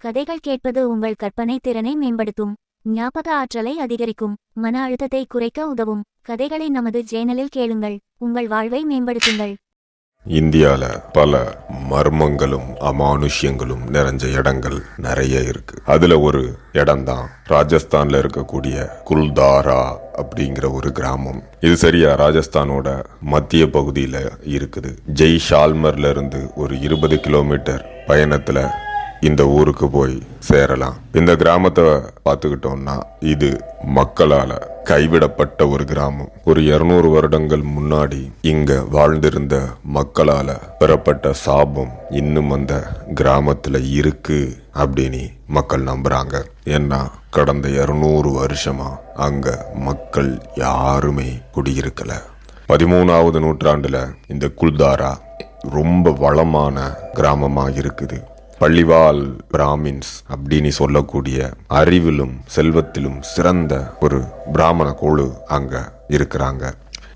கதைகள் கேட்பது உங்கள் கற்பனை திறனை மேம்படுத்தும், ஞாபக ஆற்றலை அதிகரிக்கும், மன அழுத்தத்தை குறைக்க உதவும். கதைகளை நமது சேனலில் கேளுங்கள், உங்கள் வாழ்வை மேம்படுத்துங்கள். இந்தியால பல மர்மங்களும் அமானுஷ்யங்களும் நிறைஞ்ச இடங்கள் நிறைய இருக்கு. அதுல ஒரு இடம்தான் ராஜஸ்தான்ல இருக்கக்கூடிய குல்தாரா அப்படிங்கிற ஒரு கிராமம். இது சரியா ராஜஸ்தானோட மத்திய பகுதியில இருக்குது. ஜெய்சால்மர்ல இருந்து ஒரு 20 கிலோமீட்டர் பயணத்துல இந்த ஊருக்கு போய் சேரலாம். இந்த கிராமத்தை பார்த்துக்கிட்டோம்னா இது மக்களால கைவிடப்பட்ட ஒரு கிராமம். ஒரு 200 வருடங்கள் முன்னாடி இங்க வாழ்ந்திருந்த மக்களால பெறப்பட்ட சாபம் இன்னும் அந்த கிராமத்துல இருக்கு அப்படின்னு மக்கள் நம்புறாங்க. ஏன்னா கடந்த 200 வருஷமா அங்க மக்கள் யாருமே குடியிருக்கல. 13வது நூற்றாண்டுல இந்த குல்தாரா ரொம்ப வளமான கிராமமா இருக்குது. பள்ளிவால் பிராமின்ஸ் அப்படின்னு சொல்லக்கூடிய அறிவிலும் செல்வத்திலும் சிறந்த ஒரு பிராமண குழு அங்க இருக்கிறாங்க.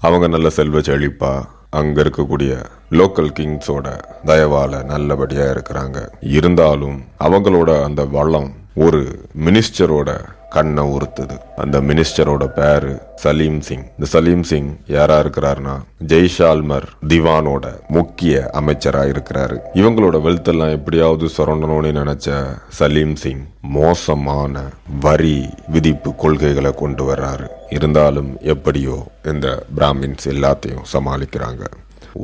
அவங்க நல்ல செல்வ செழிப்பா அங்க இருக்கக்கூடிய லோக்கல் கிங்ஸோட தயவால நல்லபடியா இருக்கிறாங்க. இருந்தாலும் அவங்களோட அந்த வளம் ஒரு மினிஸ்டரோட கண்ணை உறுத்துது. அந்த மினிஸ்டரோட பேரு சலீம் சிங். இந்த சலீம் சிங் யாரா இருக்கிறாருன்னா ஜெய்சால்மர் திவானோட முக்கிய அமைச்சரா இருக்கிறாரு. இவங்களோட வெல்த் எல்லாம் எப்படியாவது சுரண்டணும்னு நினைச்ச சலீம் சிங் மோசமான வரி விதிப்பு கொள்கைகளை கொண்டு வர்றாரு. இருந்தாலும் எப்படியோ இந்த பிராமின்ஸ் எல்லாத்தையும் சமாளிக்கிறாங்க.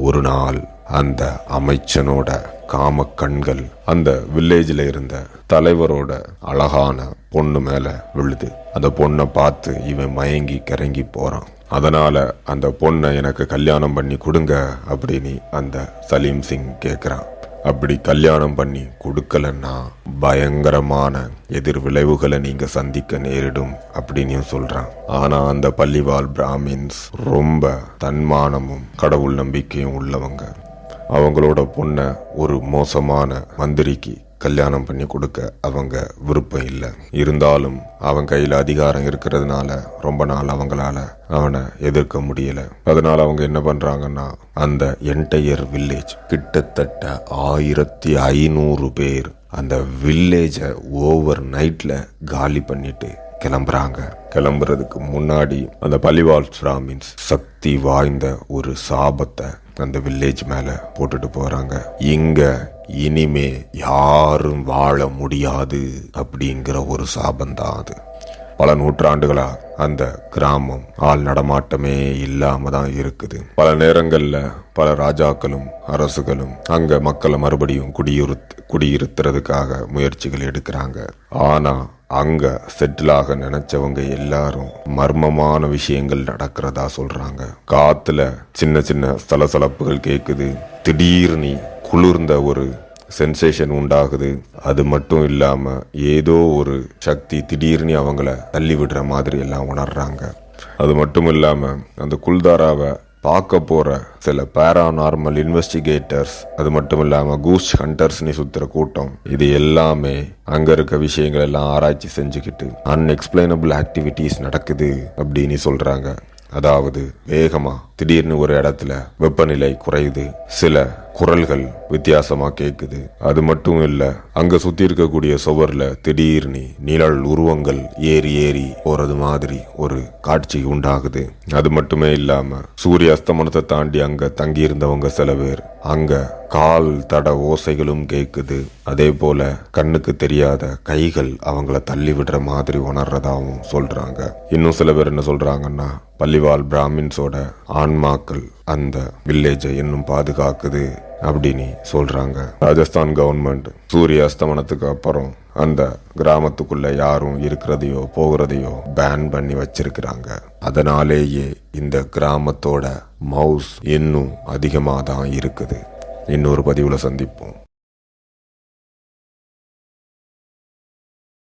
ஒரு நாள் அந்த அமைச்சனோட காம கண்கள் அந்த வில்லேஜ்ல இருந்த தலைவரோட அழகான பொண்ணு மேல விழுது. அந்த பொண்ணை பார்த்து இவன் மயங்கி கிறங்கி போறான். அதனால அந்த பொண்ணை எனக்கு கல்யாணம் பண்ணி கொடுங்க அப்படின்னு அந்த சலீம் சிங் கேக்குறான். அப்படி கல்யாணம் பண்ணி கொடுக்கலன்னா பயங்கரமான எதிர் விளைவுகளை நீங்க சந்திக்க நேரிடும் அப்படின்னு சொல்றான். ஆனா அந்த பள்ளிவால் பிராமின்ஸ் ரொம்ப தன்மானமும் கடவுள் நம்பிக்கையும் உள்ளவங்க. அவங்களோட பொண்ண ஒரு மோசமான மந்திரிக்கு கல்யாணம் பண்ணி கொடுக்க அவங்க விருப்பம் இல்லை. இருந்தாலும் அவன் கையில அதிகாரம் இருக்கிறதுனால ரொம்ப நாள் அவங்களால அவனை எதிர்க்க முடியல. அதனால அவங்க என்ன பண்றாங்கன்னா அந்த என்டையர் வில்லேஜ் கிட்டத்தட்ட 1500 பேர் அந்த வில்லேஜ ஓவர் நைட்ல காலி பண்ணிட்டு கிளம்புறாங்க. கிளம்புறதுக்கு முன்னாடி அந்த பள்ளிவால் பிராமின்ஸ் சக்தி வாய்ந்த ஒரு சாபத்தை அந்த வில்லேஜ் மேல போட்டுட்டு போறாங்க. இங்க இனிமே யாரும் வாழ முடியாது அப்படிங்கிற ஒரு சாபந்தான் அது. பல நூற்றாண்டுகளா அந்த கிராமம் ஆள் நடமாட்டமே இல்லாம தான் இருக்குது. பல நேரங்கள்ல பல ராஜாக்களும் அரசுகளும் அங்க மக்களை மறுபடியும் குடியிருத்துறதுக்காக முயற்சிகள் எடுக்கிறாங்க. ஆனா அங்க செட்டில் ஆக நினைச்சவங்க எல்லாரும் மர்மமான விஷயங்கள் நடக்கிறதா சொல்றாங்க. காத்துல சின்ன சின்ன சலசலப்புகள் கேக்குது. திடீர்னு குளிர்ந்த ஒரு சென்சேஷன் உண்டாகுது. அது மட்டும் இல்லாம ஏதோ ஒரு சக்தி திடீர்னு அவங்கள தள்ளி விடுற மாதிரி எல்லாம் உணர்றாங்க. அது மட்டும் இல்லாம அந்த குல்தாராவை பார்க்க போற சில பேரானார்மல் இன்வெஸ்டிகேட்டர்ஸ், அது மட்டும் இல்லாம கூஸ்ட் ஹண்டர்ஸ்னு சுத்துற கூட்டம், இது எல்லாமே அங்க இருக்க விஷயங்கள் எல்லாம் ஆராய்ச்சி செஞ்சுக்கிட்டு அன்எக்ஸ்பிளைனபிள் ஆக்டிவிட்டிஸ் நடக்குது அப்படின்னு சொல்றாங்க. அதாவது வேகமா திடீர்னு ஒரு இடத்துல வெப்பநிலை குறையுது, சில குரல்கள் வித்தியாசமா கேக்குது. அது மட்டும் இல்ல அங்க சுத்தி இருக்கக்கூடிய சுவர்ல திடீர்னு நிழல் உருவங்கள் ஏறி ஏறி போறது மாதிரி ஒரு காட்சி உண்டாகுது. அது மட்டுமே இல்லாம சூரிய அஸ்தமனத்தை தாண்டி அங்க தங்கி இருந்தவங்க சில பேர் அங்க கால் தட ஓசைகளும் கேக்குது. அதே போல கண்ணுக்கு தெரியாத கைகள் அவங்கள தள்ளி விடுற மாதிரி உணர்றதாவும் சொல்றாங்க. இன்னும் சில பேர் என்ன சொல்றாங்கன்னா பள்ளிவால் பிராமின்ஸோட ஆன்மாக்கள் அந்த வில்லேஜை இன்னும் பாதுகாக்குது அப்படின்னு சொல்றாங்க. ராஜஸ்தான் கவர்மெண்ட் சூரிய அஸ்தமனத்துக்கு அப்புறம் அந்த கிராமத்துக்குள்ள யாரும் இருக்கிறதையோ போகிறதையோ பேன் பண்ணி வச்சிருக்கிறாங்க. அதனாலேயே இந்த கிராமத்தோட மவுஸ் இன்னும் அதிகமாக தான் இருக்குது. இன்னொரு பதிவுல சந்திப்போம்.